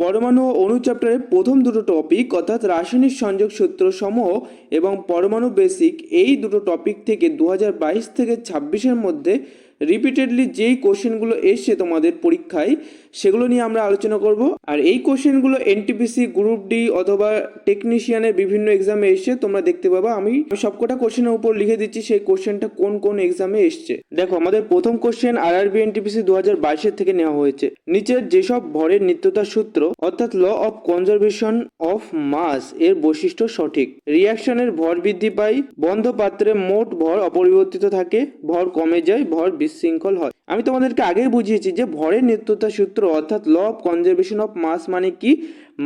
পরমাণু ও অণু চ্যাপ্টারের প্রথম দুটো টপিক অর্থাৎ রাসায়নিক সংযোগ সূত্র সমূহ এবং পরমাণু বেসিক, এই দুটো টপিক থেকে 2022 থেকে 26-এর মধ্যে রিপিটেডলি যেই কোশ্চেনগুলো এসছে তোমাদের পরীক্ষায় সেগুলো নিয়ে আমরা আলোচনা করব। আর এই কোশ্চেনগুলো এনটিপিসি গ্রুপ ডি অথবা টেকনিশিয়ানের বিভিন্ন এক্সামে এসছে, তোমরা দেখতে পাবা। আমি সবকটা কোশ্চেনের উপর লিখে দিচ্ছি সেই কোশ্চেনটা কোন কোন এক্সামে এসছে। দেখো, আমাদের প্রথম কোশ্চেন আরআরবি এনটিপিসি 2022-এর থেকে নেওয়া হয়েছে। নিচের যেসব ভরের নিত্যতার সূত্র অর্থাৎ law of conservation of mass এর বৈশিষ্ট্য সঠিক। রিঅ্যাকশনের ভর বৃদ্ধি পায়, বন্ধ পাত্রে মোট ভর অপরিবর্তিত থাকে, ভর কমে যায়, ভর বিশৃঙ্খল হয়। আমি তোমাদেরকে আগেই বুঝিয়েছি যে ভরের নিত্যতার সূত্র অর্থাৎ law of conservation of mass মানে কি,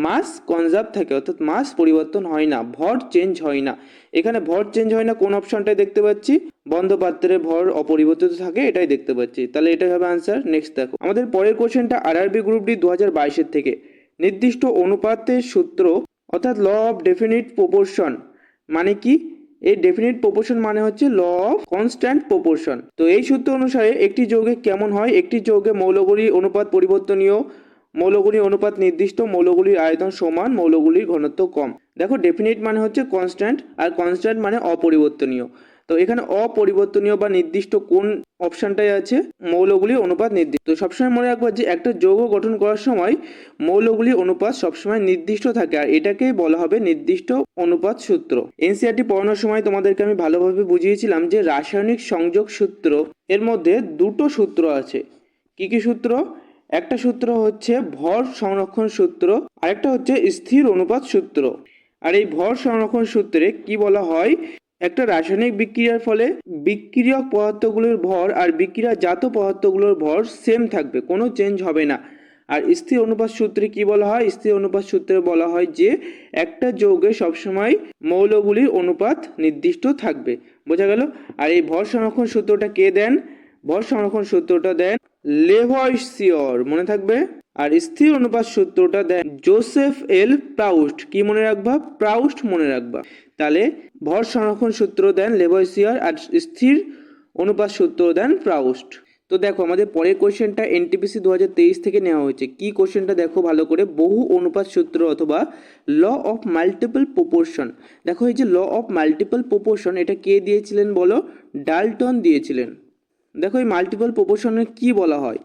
মাস কনজার্ভ থাকে অর্থাৎ মাস পরিবর্তন হয় না, ভর চেঞ্জ হয় না। এখানে ভর চেঞ্জ হয় না কোন অপশনটাই দেখতে পাচ্ছি, বন্ধ পাত্রে ভর অপরিবর্তিত থাকে, এটাই দেখতে পাচ্ছি। তাহলে এটাই হবে আনসার। নেক্সট দেখো, আমাদের পরের কোশ্চেনটা আরআরবি গ্রুপ ডি 2022-এর থেকে। নির্দিষ্ট অনুপাতের সূত্র অর্থাৎ ল অফ ডেফিনিট প্রপোর্শন মানে কি? এই ডেফিনিট প্রপোর্শন মানে হচ্ছে ল অফ কনস্ট্যান্ট প্রপোর্শন। তো এই সূত্র অনুসারে একটি যৌগে কেমন হয়? একটি যৌগে মৌলগুলির অনুপাত পরিবর্তনীয়, মৌলগুলির অনুপাত নির্দিষ্ট, মৌলগুলির আয়তন সমান, মৌলগুলির ঘনত্ব কম। দেখো, ডেফিনিট মানে হচ্ছে কনস্ট্যান্ট আর কনস্ট্যান্ট মানে অপরিবর্তনীয়। তো এখানে অপরিবর্তনীয় বা নির্দিষ্ট কোন অপশনটাই আছে? মৌলগুলি অনুপাত নির্দিষ্ট। তো সবসময় মনে রাখবো যে একটা যৌগ গঠন করার সময় মৌলগুলি অনুপাত সবসময় নির্দিষ্ট থাকে, আর এটাকেই বলা হবে নির্দিষ্ট অনুপাত সূত্র। এনসিইআরটি পড়ানোর সময় তোমাদেরকে আমি ভালোভাবে বুঝিয়েছিলাম যে রাসায়নিক সংযোগ সূত্র এর মধ্যে দুটো সূত্র আছে। কি কি সূত্র? একটা সূত্র হচ্ছে ভর সংরক্ষণ সূত্র, আরেকটা হচ্ছে স্থির অনুপাত সূত্র। আর এই ভর সংরক্ষণ সূত্রে কি বলা হয়? একটা রাসায়নিক বিক্রিয়ার ফলে বিক্রিয়ক পদার্থগুলোর ভর আর বিক্রিয়াজাত পদার্থগুলোর ভর সেম থাকবে, কোনো চেঞ্জ হবে না। আর স্থির অনুপাত সূত্রে কি বলা হয়? স্থির অনুপাত সূত্রে বলা হয় যে একটা যৌগে সবসময় মৌলগুলির অনুপাত নির্দিষ্ট থাকবে। বোঝা গেল? আর এই ভর সংরক্ষণ সূত্রটা কে দেন? ভর সংরক্ষণ সূত্রটা দেন লেভয়েসিয়র, মনে থাকবে। আর স্থির অনুপাত সূত্রটা দেন জোসেফ এল প্রাউস্ট। কি মনে রাখবা? প্রাউস্ট মনে রাখবা। তাহলে ভর সংরক্ষণ সূত্র দেন লেভয়েসিয়র আর স্থির অনুপাত সূত্র দেন প্রাউস্ট। তো দেখো, আমাদের পরের কোশ্চেনটা এনটিপিসি 2023 থেকে নেওয়া হয়েছে। কি কোশ্চেনটা দেখো ভালো করে, বহু অনুপাত সূত্র অথবা ল অফ মাল্টিপল প্রপোর্শন। দেখো, এই যে ল অফ মাল্টিপল প্রপোর্শন এটা কে দিয়েছিলেন বলো? ডাল্টন দিয়েছিলেন। দেখো, এই মাল্টিপল প্রপোর্শনে কি বলা হয়?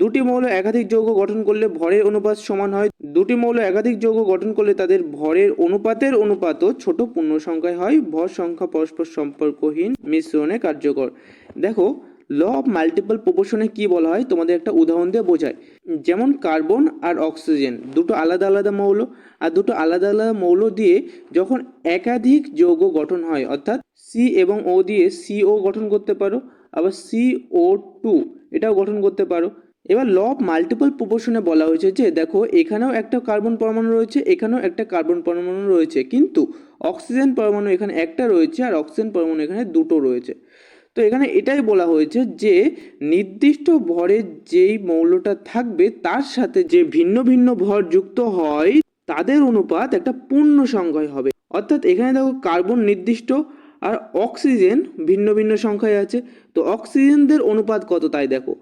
দুটি মৌল একাধিক যৌগ গঠন করলে ভরের অনুপাত সমান হয়। দুটি মৌল একাধিক যৌগ গঠন করলে তাদের ভরের অনুপাতের অনুপাতও ছোট পূর্ণ সংখ্যায় হয়। ভর সংখ্যা পরস্পর সম্পর্কহীন মিশ্রণে কার্যকর। দেখো, ল অফ মাল্টিপল প্রপোর্শনে কি বলা হয় তোমাদের একটা উদাহরণ দিয়ে বোঝায়। যেমন কার্বন আর অক্সিজেন দুটো আলাদা আলাদা মৌল, আর দুটো আলাদা আলাদা মৌল দিয়ে যখন একাধিক যৌগ গঠন হয়, অর্থাৎ সি এবং ও দিয়ে সিও গঠন করতে পারো, আবার CO2 এটাও গঠন করতে পারো। এবার ল অফ মাল্টিপল প্রপোর্শনে বলা হয়েছে যে দেখো, এখানেও একটা কার্বন পরমাণু রয়েছে, এখানেও একটা কার্বন পরমাণু রয়েছে, কিন্তু অক্সিজেন পরমাণু এখানে একটা রয়েছে আর অক্সিজেন পরমাণু এখানে দুটো রয়েছে। তো এখানে এটাই বলা হয়েছে যে নির্দিষ্ট ভরের যেই মৌলটা থাকবে তার সাথে যে ভিন্ন ভিন্ন ভর যুক্ত হয় তাদের অনুপাত একটা পূর্ণ সংখ্যায় হবে। অর্থাৎ এখানে দেখো, কার্বন নির্দিষ্ট আর অক্সিজেন ভিন্ন ভিন্ন সংখ্যায় আছে। তো অক্সিজেনদের অনুপাত কত তাই দেখো,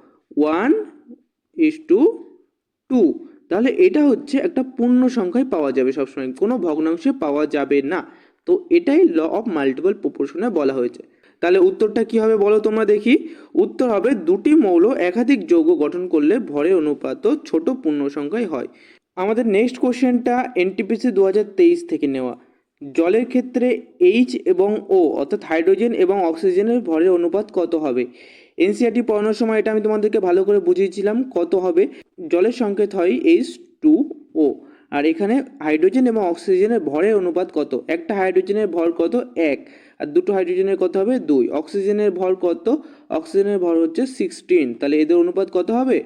1:2। তাহলে এটা হচ্ছে একটা পূর্ণ সংখ্যায় পাওয়া যাবে, সবসময় কোনো ভগ্নাংশে পাওয়া যাবে না। তো এটাই ল অফ মাল্টিপল প্রপোর্শনে বলা হয়েছে। তাহলে উত্তরটা কি হবে বলো তোমরা দেখি? উত্তর হবে দুটি মৌল একাধিক যৌগ গঠন করলে ভরের অনুপাতও ছোট পূর্ণ সংখ্যায় হয়। আমাদের নেক্সট কোশ্চেনটা এনটিপিসি 2023 থেকে নেওয়া। জলের ক্ষেত্রে এইচ এবং ও অর্থাৎ হাইড্রোজেন এবং অক্সিজেনের ভরের অনুপাত কত হবে? এনসিইআরটি পড়ানোর সময় এটা আমি তোমাদেরকে ভালো করে বুঝিয়েছিলাম কত হবে। জলের সংকেত হয় H2O, আর এখানে হাইড্রোজেন এবং অক্সিজেনের ভরের অনুপাত কত? একটা হাইড্রোজেনের ভর কত? 1, আর দুটো হাইড্রোজেনের কত হবে? 2। অক্সিজেনের ভর কত? অক্সিজেনের ভর হচ্ছে 16, তাহলে এদের অনুপাত কত হবে?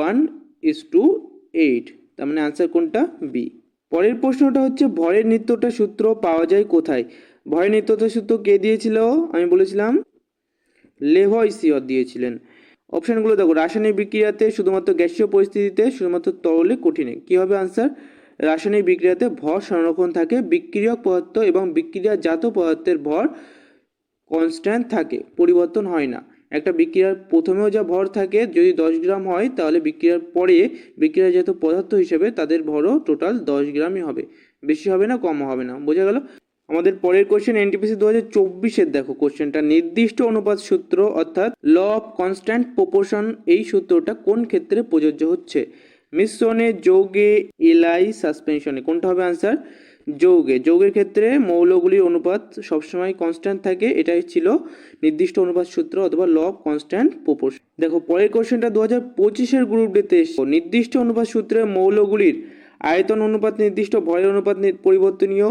1:8। তার মানে আনসার কোনটা? বি। পরের প্রশ্নটা হচ্ছে ভরের নিত্যতা সূত্র পাওয়া যায় কোথায়? ভরের নিত্যতা সূত্র কে দিয়েছিল? আমি বলেছিলাম লেভয়েসিয়র দিয়েছিলেন। অপশানগুলো দেখো, রাসায়নিক বিক্রিয়াতে, শুধুমাত্র গ্যাসীয় পরিস্থিতিতে, শুধুমাত্র তরলে, কঠিনে। কী হবে আনসার? রাসায়নিক বিক্রিয়াতে ভর সংরক্ষণ থাকে, বিক্রিয়ক পদার্থ এবং বিক্রিয়াজাত পদার্থের ভর কনস্ট্যান্ট থাকে, পরিবর্তন হয় না। একটা বিক্রিয়ার প্রথমেও যা ভর থাকে যদি 10 গ্রাম হয়, তাহলে বিক্রিয়ার পরে বিক্রিয়ার যেহেতু পদার্থ হিসেবে তাদের ভরও টোটাল 10 গ্রামই হবে, বেশি হবে না, কম হবে না। বোঝা গেল? আমাদের পরের কোশ্চেন এনটিপিসি 2024-এর দেখো কোশ্চেনটা, নির্দিষ্ট অনুপাত সূত্র অর্থাৎ ল অফ কনস্ট্যান্ট প্রপোর্শন, এই সূত্রটা কোন ক্ষেত্রে প্রযোজ্য হচ্ছে? মিশ্রণে, যৌগে, এলাই, সাসপেনশনে। কোনটা হবে আনসার? যৌগে। যৌগের ক্ষেত্রে মৌলগুলির অনুপাত সবসময় কনস্ট্যান্ট থাকে, এটাই ছিল নির্দিষ্ট অনুপাত সূত্র অথবা ল অফ কনস্ট্যান্ট প্রপোর্শন। দেখো পরের কোশ্চেনটা 2025-এর গ্রুপ ডিতে নির্দিষ্ট অনুপাত সূত্রে মৌলগুলির আয়তন অনুপাত নির্দিষ্ট, ভরের অনুপাত পরিবর্তনীয়,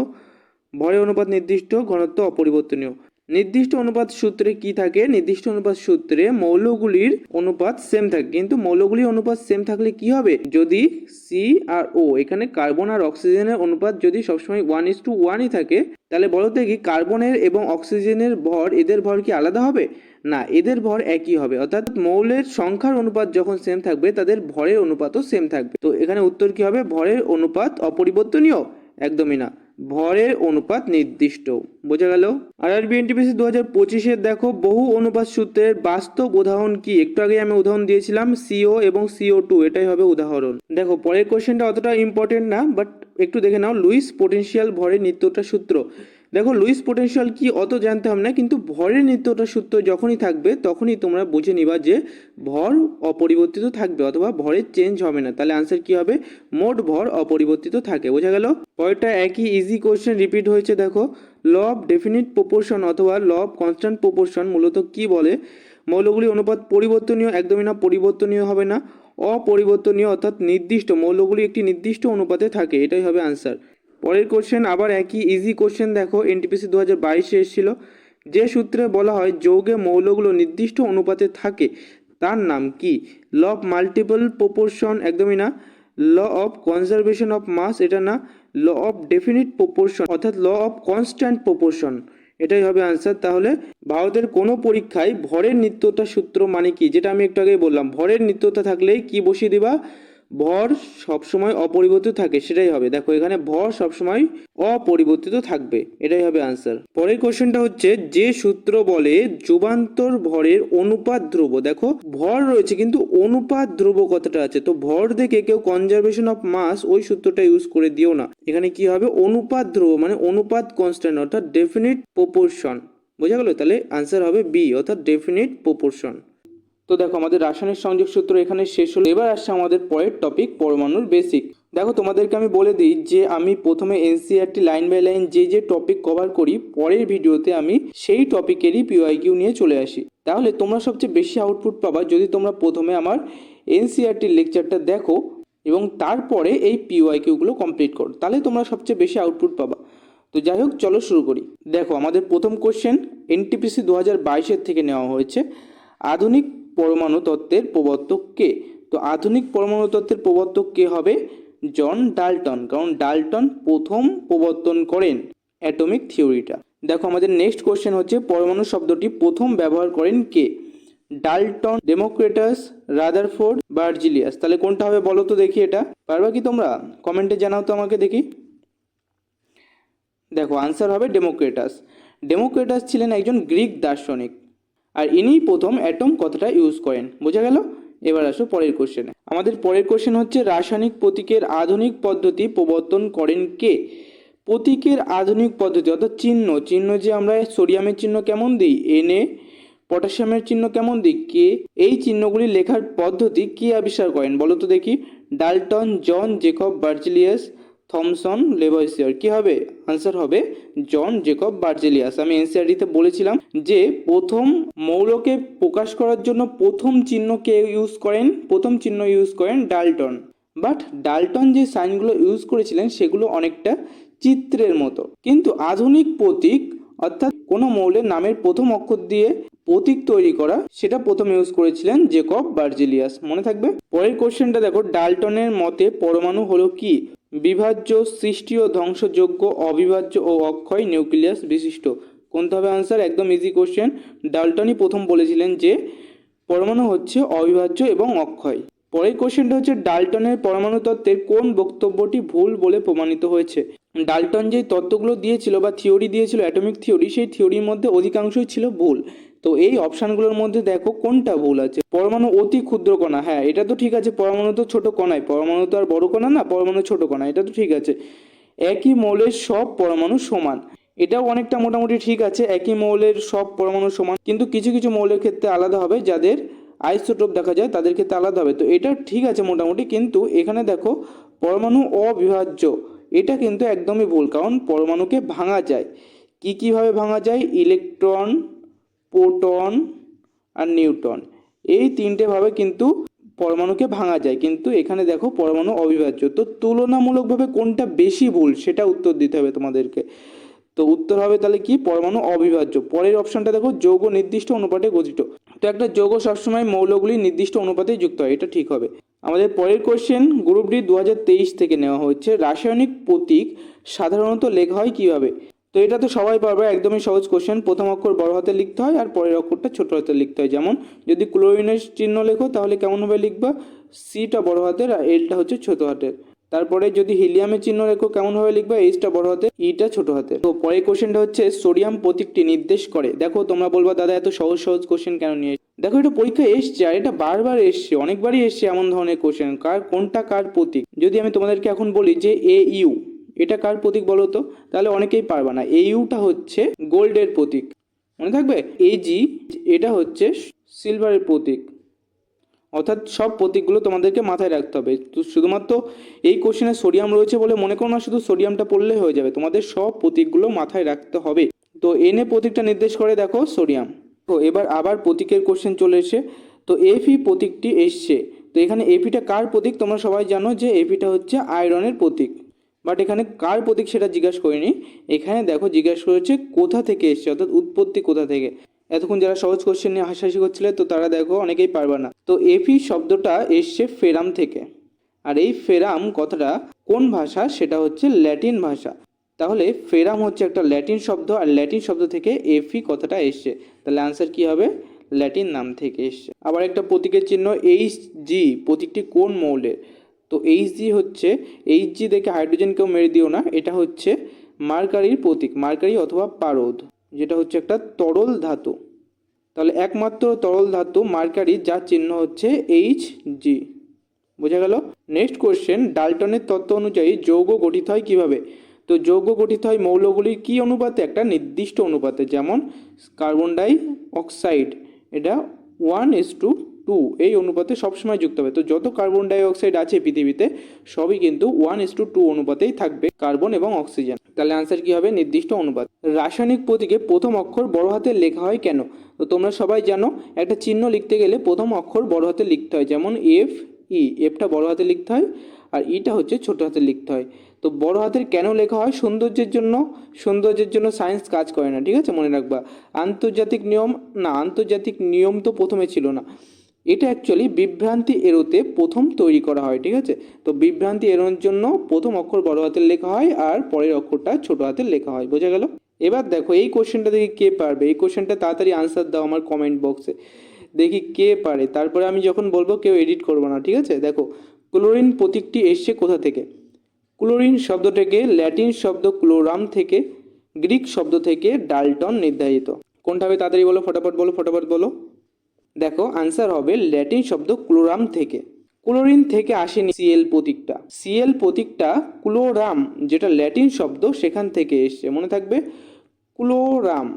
ভরের অনুপাত নির্দিষ্ট, ঘনত্ব অপরিবর্তনীয়। নির্দিষ্ট অনুপাত সূত্রে কি থাকে? নির্দিষ্ট অনুপাত সূত্রে মৌলগুলির অনুপাত সেম থাকে, কিন্তু মৌলগুলির অনুপাত সেম থাকলে কি হবে? যদি সি আর ও, এখানে কার্বন আর অক্সিজেনের অনুপাত যদি সবসময় 1:1ই থাকে, তাহলে বলো তো কি কার্বনের এবং অক্সিজেনের ভর, এদের ভর কি আলাদা হবে? না, এদের ভর একই হবে। অর্থাৎ মৌলের সংখ্যার অনুপাত যখন সেম থাকবে, তাদের ভরের অনুপাতও সেম থাকবে। তো এখানে উত্তর কি হবে? ভরের অনুপাত অপরিবর্তনীয়? একদমই না, ভরের অনুপাত নির্দিষ্ট। বোঝা গেল? আরআরবি এনটিপিসি 2025-এর দেখো বহু অনুপাত সূত্রের বাস্তব উদাহরণ কি? একটু আগে আমি উদাহরণ দিয়েছিলাম CO এবং CO2, এটাই হবে উদাহরণ। দেখো পরের কোশ্চেনটা অতটা ইম্পর্টেন্ট না, বাট একটু দেখে নাও। লুইস পোটেনশিয়াল ভরের নিত্যতা সূত্র। দেখো লুইস পোটেনশিয়াল কি অত জানতে হবে না, কিন্তু ভরের নিত্যতা সূত্র যখনই থাকবে তখনই তোমরা বুঝে নিবা যে ভর অপরিবর্তিত থাকবে অথবা ভরের চেঞ্জ হবে না। তাহলে আনসার কি হবে? মোট ভর অপরিবর্তিত থাকে। বোঝা গেল? পরেরটা একই ইজি কোশ্চেন রিপিট হয়েছে। দেখো ল অফ ডেফিনিট প্রপোর্শন অথবা ল অফ কনস্ট্যান্ট প্রপোর্শন মূলত কি বলে? মৌলগুলি অনুপাত পরিবর্তনীয়? একদমই না, পরিবর্তনীয় হবে না। অপরিবর্তনীয় অর্থাৎ নির্দিষ্ট, মৌলগুলি একটি নির্দিষ্ট অনুপাতে থাকে, এটাই হবে আনসার। পরের কোশ্চেন আবার একই ইজি কোশ্চেন। দেখো এনটিপিসি 2022-এ এসেছিল, যে সূত্রে বলা হয় যৌগে মৌলগুলো নির্দিষ্ট অনুপাতে থাকে তার নাম কি? Law of multiple proportion? একদমই না। Law of conservation of mass? এটা না। ল অফ ডেফিনিট প্রপোর্শন অর্থাৎ ল অফ কনস্ট্যান্ট প্রপোর্শন, এটাই হবে আনসার। তাহলে ভারতের কোনো পরীক্ষায় ভরের নিত্যতা সূত্র মানে কি? যেটা আমি একটু আগেই বললাম, ভরের নিত্যতা থাকলেই কি বসিয়ে দিবা? ভর সবসময় অপরিবর্তিত থাকে, সেটাই হবে। দেখো এখানে ভর সবসময় অপরিবর্তিত থাকবে, এটাই হবে আনসার। পরের কোশ্চেনটা হচ্ছে, যে সূত্র বলে যুগান্তর ভরের অনুপাত ধ্রুব। দেখো ভর রয়েছে কিন্তু অনুপাত ধ্রুব কথাটা আছে, তো ভর দেখে কেউ কনজারভেশন অফ মাস ওই সূত্রটা ইউজ করে দিও না। এখানে কি হবে? অনুপাত ধ্রুব মানে অনুপাত কনস্ট্যান্ট অর্থাৎ ডেফিনিট প্রপোর্শন। বোঝা গেল? তাহলে আনসার হবে বি অর্থাৎ ডেফিনিট প্রপোর্শন। তো দেখো আমাদের রাসায়নিক সংযোগ সূত্র এখানে শেষ হলো। এবার আসছে আমাদের পরের টপিক, পরমাণুর বেসিক। দেখো তোমাদেরকে আমি বলে দিই যে আমি প্রথমে এনসিইআরটি লাইন বাই লাইন যে টপিক কভার করি, পরের ভিডিওতে আমি সেই টপিকেরই পিওয়াইকিউ নিয়ে চলে আসি। তাহলে তোমরা সবচেয়ে বেশি আউটপুট পাবা যদি তোমরা প্রথমে আমার এনসিইআরটির লেকচারটা দেখো এবং তারপরে এই পিওয়াইকিউগুলো কমপ্লিট করো, তাহলে তোমরা সবচেয়ে বেশি আউটপুট পাবা। তো যাই হোক, চলো শুরু করি। দেখো আমাদের প্রথম কোশ্চেন এনটিপিসি 2022-এর থেকে নেওয়া হয়েছে, আধুনিক পরমাণু তত্ত্বের প্রবর্তক কে? তো আধুনিক পরমাণু তত্ত্বের প্রবর্তক কে হবে? জন ডাল্টন, কারণ ডাল্টন প্রথম প্রবর্তন করেন অ্যাটমিক থিওরিটা। দেখো আমাদের নেক্সট কোশ্চেন হচ্ছে, পরমাণু শব্দটি প্রথম ব্যবহার করেন কে? Dalton, Democritus, Rutherford, Berzelius. তাহলে কোনটা হবে বলো তো দেখি, এটা পারবা কি তোমরা? কমেন্টে জানাও তো আমাকে দেখি। দেখো আনসার হবে ডেমোক্রিটাস। ডেমোক্রিটাস ছিলেন একজন গ্রিক দার্শনিক, আর ইনিই প্রথম অ্যাটম কথাটা ইউজ করেন। বোঝা গেল? এবার আসো পরের কোশ্চেনে। আমাদের পরের কোশ্চেন হচ্ছে, রাসায়নিক প্রতীকের আধুনিক পদ্ধতি প্রবর্তন করেন কে? প্রতীকের আধুনিক পদ্ধতি অর্থাৎ চিহ্ন, চিহ্ন যে আমরা সোডিয়ামের চিহ্ন কেমন দিই Na, পটাশিয়ামের চিহ্ন কেমন দিই K, এই চিহ্নগুলি লেখার পদ্ধতি কে আবিষ্কার করেন বলো তো দেখি? ডাল্টন, জন, জেকব, বার্জিলিয়াস, থমসন, লেভয়েসিয়ার। কি হবে? আনসার হবে জন জেকব বার্জিলিয়াস। আমি এনসিইআরটিতে বলেছিলাম যে প্রথম মৌলকে প্রকাশ করার জন্য প্রথম চিহ্ন কে ইউজ করেন? প্রথম চিহ্ন ইউজ করেন ডাল্টন। বাট ডাল্টন যে সাইনগুলো ইউজ করেছিলেন সেগুলো অনেকটা চিত্রের মতো, কিন্তু আধুনিক প্রতীক অর্থাৎ কোনো মৌলের নামের প্রথম অক্ষর দিয়ে প্রতীক তৈরি করা, সেটা প্রথম ইউজ করেছিলেন জেকব বার্জিলিয়াস। মনে থাকবে। পরের কোশ্চেনটা দেখো, ডাল্টনের মতে পরমাণু হলো কি? বিভাজ্য, সৃষ্টিয়, ধ্বংসযোগ্য, অবিভাজ্য ও অক্ষয় নিউক্লিয়াস বিশিষ্ট। কোনটা হবে আনসার? একদম ইজি কোশ্চেন। ডাল্টনই প্রথম বলেছিলেন যে পরমাণু হচ্ছে অবিভাজ্য এবং অক্ষয়। পরের কোশ্চেনটা হচ্ছে, ডাল্টনের পরমাণু তত্ত্বের কোন বক্তব্যটি ভুল বলে প্রমাণিত হয়েছে? ডাল্টন যে তত্ত্বগুলো দিয়েছিল বা থিওরি দিয়েছিল অ্যাটমিক থিওরি, সেই থিওরির মধ্যে অধিকাংশই ছিল ভুল। তো এই অপশানগুলোর মধ্যে দেখো কোনটা ভুল আছে। পরমাণু অতি ক্ষুদ্র কণা, হ্যাঁ এটা তো ঠিক আছে, পরমাণু তো ছোট কণাই, পরমাণু তো আর বড় কণা না, পরমাণু ছোট কণা, এটা তো ঠিক আছে। একই মৌলের সব পরমাণু সমান, এটাও অনেকটা মোটামুটি ঠিক আছে, একই মৌলের সব পরমাণু সমান, কিন্তু কিছু কিছু মৌলের ক্ষেত্রে আলাদা হবে, যাদের আইসোটোপ দেখা যায় তাদের ক্ষেত্রে আলাদা হবে, তো এটা ঠিক আছে মোটামুটি। কিন্তু এখানে দেখো পরমাণু অবিভাজ্য, এটা কিন্তু একদমই ভুল, কারণ পরমাণুকে ভাঙা যায়। কীভাবে ভাঙা যায়? ইলেকট্রন, প্রোটন আর নিউট্রন, এই তিনটে ভাবে কিন্তু পরমাণুকে ভাঙা যায়, কিন্তু এখানে দেখো পরমাণু অবিভাজ্য। তো তুলনামূলকভাবে কোনটা বেশি ভুল সেটা উত্তর দিতে হবে তোমাদেরকে। তো উত্তর হবে তাহলে কি? পরমাণু অবিভাজ্য। পরের অপশনটা দেখো, যৌগ নির্দিষ্ট অনুপাতে গঠিত। তো একটা যৌগ সবসময় মৌলগুলি নির্দিষ্ট অনুপাতে যুক্ত হয়, এটা ঠিক হবে। আমাদের পরের কোশ্চেন গ্রুপ ডি 2023 থেকে নেওয়া হচ্ছে, রাসায়নিক প্রতীক সাধারণত লেখা হয় কিভাবে? তো এটা তো সবাই পারবে, একদমই সহজ কোশ্চেন। প্রথম অক্ষর বড় হাতে লিখতে হয় আর পরের অক্ষরটা ছোট হাতে লিখতে হয়। যেমন যদি ক্লোরিনের চিহ্ন লেখো তাহলে কেমনভাবে লিখবা? সিটা বড় হাতের আর এলটা হচ্ছে ছোট হাতের। তারপরে যদি হিলিয়ামের চিহ্ন রেখো কেমনভাবে লিখবা? এইচটা বড় হাতে, ইটা ছোট হাতে। তো পরের কোশ্চেনটা হচ্ছে সোডিয়াম প্রতীকটি নির্দেশ করে। দেখো তোমরা বলবা দাদা এত সহজ সহজ কোশ্চেন কেন নিয়ে? দেখো এটা পরীক্ষায় এসছে আর এটা বারবার এসছে, অনেকবারই এসছে এমন ধরনের কোশ্চেন। কোনটা কার প্রতীক? যদি আমি তোমাদেরকে এখন বলি যে এ ইউ, এটা কার প্রতীক বলো তো? তাহলে অনেকেই পারবা না। এ ইউটা হচ্ছে গোল্ডের প্রতীক, মনে থাকবে। এজি, এটা হচ্ছে সিলভারের প্রতীক। অর্থাৎ সব প্রতীকগুলো তোমাদেরকে মাথায় রাখতে হবে। তো শুধুমাত্র এই কোশ্চেনে সোডিয়াম রয়েছে বলে মনে করো না শুধু সোডিয়ামটা পড়লেই হয়ে যাবে, তোমাদের সব প্রতীকগুলো মাথায় রাখতে হবে। তো এনে প্রতীকটা নির্দেশ করে দেখো সোডিয়াম। তো এবার আবার প্রতীকের কোশ্চেন চলে এসে, তো এফি প্রতীকটি এসছে। তো এখানে এপিটা কার প্রতীক? তোমরা সবাই জানো যে এপিটা হচ্ছে আয়রনের প্রতীক, বাট এখানে কার প্রতীক সেটা জিজ্ঞাসা করিনি। এখানে দেখো জিজ্ঞাসা করেছে কোথা থেকে এসছে, অর্থাৎ উৎপত্তি কোথা থেকে। এতক্ষণ যারা সহজ কোশ্চেন নিয়ে হাসাহাসি করছিলে তো তারা দেখো অনেকেই পারবে না। তো এফি শব্দটা এসছে ফেরাম থেকে, আর এই ফেরাম কথাটা কোন ভাষা? সেটা হচ্ছে ল্যাটিন ভাষা। তাহলে ফেরাম হচ্ছে একটা ল্যাটিন শব্দ, আর ল্যাটিন শব্দ থেকে এফি কথাটা এসছে। তাহলে আনসার কি হবে? ল্যাটিন নাম থেকে এসছে। আবার একটা প্রতীকের চিহ্ন এইচ জি, প্রতীকটি কোন মৌলের? তো এইচ জি হচ্ছে, এইচ জি দেখে হাইড্রোজেনকেও মেরে দিও না, এটা হচ্ছে মার্কারির প্রতীক, মার্কারি অথবা পারদ, যেটা হচ্ছে একটা তরল ধাতু। তাহলে একমাত্র তরল ধাতু মার্কারি, যার চিহ্ন হচ্ছে এইচ জি। বোঝা গেল? নেক্সট কোশ্চেন, ডাল্টনের তত্ত্ব অনুযায়ী যৌগ গঠিত হয় কিভাবে? তো যৌগ গঠিত হয় মৌলগুলির কি অনুপাতে? একটা নির্দিষ্ট অনুপাতে। যেমন কার্বন ডাই অক্সাইড, এটা 1:2 এই অনুপাতে সবসময় যুক্ত হবে। তো যত কার্বন ডাই অক্সাইড আছে পৃথিবীতে সবই কিন্তু 1:2 অনুপাতেই থাকবে, কার্বন এবং অক্সিজেন। তাহলে আনসার কি হবে? নির্দিষ্ট অনুপাত। রাসায়নিক প্রতীকে প্রথম অক্ষর বড় হাতে লেখা হয় কেন? তো তোমরা সবাই জানো একটা চিহ্ন লিখতে গেলে প্রথম অক্ষর বড় হাতে লিখতে হয়। যেমন এফ ই, এফটা বড় হাতে লিখতে হয় আর ইটা হচ্ছে ছোট হাতে লিখতে হয়। তো বড় হাতের কেন লেখা হয়? সৌন্দর্যের জন্য। সৌন্দর্যের জন্য সায়েন্স কাজ করে না, ঠিক আছে, মনে রাখবা। আন্তর্জাতিক নিয়ম না, আন্তর্জাতিক নিয়ম তো প্রথমে ছিল না, এটা অ্যাকচুয়ালি বিভ্রান্তি এড়োতে প্রথম তৈরি করা হয়, ঠিক আছে। তো বিভ্রান্তি এড়োনোর জন্য প্রথম অক্ষর বড় হাতের লেখা হয় আর পরের অক্ষরটা ছোট হাতের লেখা হয়। বোঝা গেল? এবার দেখো এই কোশ্চেনটা দেখি কে পারবে। এই কোশ্চেনটা তাড়াতাড়ি আনসার দাও আমার কমেন্ট বক্সে, দেখি কে পারে। তারপরে আমি যখন বলবো কেউ এডিট করবো না, ঠিক আছে। দেখো ক্লোরিন প্রতীকটি এসছে কোথা থেকে? ক্লোরিন শব্দটাকে ল্যাটিন শব্দ ক্লোরাম থেকে, গ্রিক শব্দ থেকে ডাল্টন নির্ধারিত। কোনটা হবে তাড়াতাড়ি বলো, ফটাফট বলো, ফটাফট বলো। দেখো আনসার হবে ল্যাটিন শব্দ ক্লোরাম থেকে। ক্লোরিন থেকে আসেনি সিএল প্রতীকটা, সিএল প্রতীকটা ক্লোরাম যেটা ল্যাটিন শব্দ সেখান থেকে এসছে, মনে থাকবে, ক্লোরাম।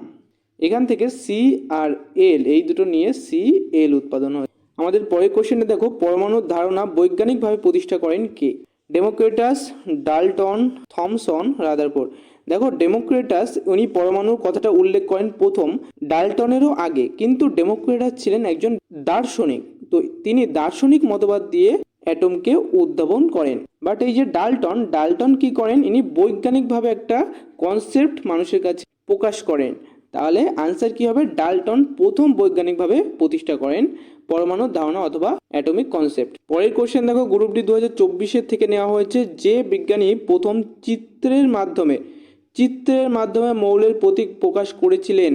এখান থেকে সি আর এল এই দুটো নিয়ে সি এল উৎপাদন হয়। আমাদের পরের কোশ্চেনটা দেখো, পরমাণুর ধারণা বৈজ্ঞানিকভাবে প্রতিষ্ঠা করেন কে? Democritus, Dalton, Thomson, Rutherford. দেখো ডেমোক্রিটাস উনি পরমাণুর কথাটা উল্লেখ করেন প্রথম, ডাল্টনেরও আগে, কিন্তু ডেমোক্রিটাস ছিলেন একজন দার্শনিক। তো তিনি দার্শনিক মতবাদ দিয়ে অ্যাটমকে উদ্ভাবন করেন। বাট এই যে ডাল্টন, ডাল্টন কি করেন? ইনি বৈজ্ঞানিকভাবে একটা কনসেপ্ট মানুষের কাছে প্রকাশ করেন। তাহলে আনসার কি হবে? ডাল্টন প্রথম বৈজ্ঞানিকভাবে প্রতিষ্ঠা করেন পরমাণুর ধারণা অথবা অ্যাটমিক কনসেপ্ট। পরের কোশ্চেন দেখো, গ্রুপ ডি 2024 থেকে নেওয়া হয়েছে, যে বিজ্ঞানী প্রথম চিত্রের মাধ্যমে মৌলের প্রতীক প্রকাশ করেছিলেন।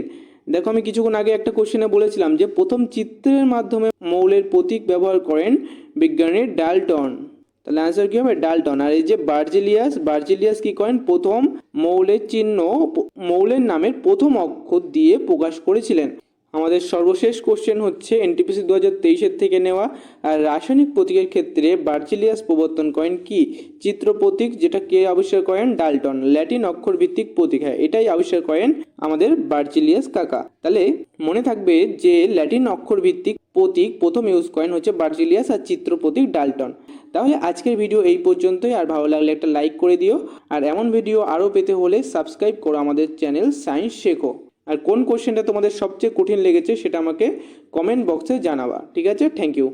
দেখো আমি কিছুক্ষণ আগে একটা কোশ্চেনে বলেছিলাম যে প্রথম চিত্রের মাধ্যমে মৌলের প্রতীক ব্যবহার করেন বিজ্ঞানী ডাল্টন। তাহলে আনসার কি হবে? ডাল্টন। আর এই যে বার্জিলিয়াস কি করেন? প্রথম মৌলের চিহ্ন, মৌলের নামের প্রথম অক্ষর দিয়ে প্রকাশ করেছিলেন। আমাদের সর্বশেষ কোশ্চেন হচ্ছে এনটিপিসি 2023 থেকে নেওয়া। আর রাসায়নিক প্রতীকের ক্ষেত্রে বার্জিলিয়াস প্রবর্তন করেন কি? চিত্র প্রতীক, যেটা কে আবিষ্কার করেন? ডাল্টন। ল্যাটিন অক্ষর ভিত্তিক প্রতীক, হ্যাঁ এটাই আবিষ্কার করেন আমাদের বার্জিলিয়াস কাকা। তাহলে মনে থাকবে যে ল্যাটিন অক্ষর ভিত্তিক প্রতীক প্রথম ইউজ করেন হচ্ছে বার্জিলিয়াস, আর চিত্র প্রতীক ডাল্টন। তাহলে আজকের ভিডিও এই পর্যন্তই। আর ভালো লাগলে একটা লাইক করে দিও, আর এমন ভিডিও আরও পেতে হলে সাবস্ক্রাইব করো আমাদের চ্যানেল সায়েন্স শেখো। আর কোন কোশ্চেনটা তোমাদের সবচেয়ে কঠিন লেগেছে সেটা আমাকে কমেন্ট বক্সে জানাবা। ঠিক আছে, থ্যাংক ইউ।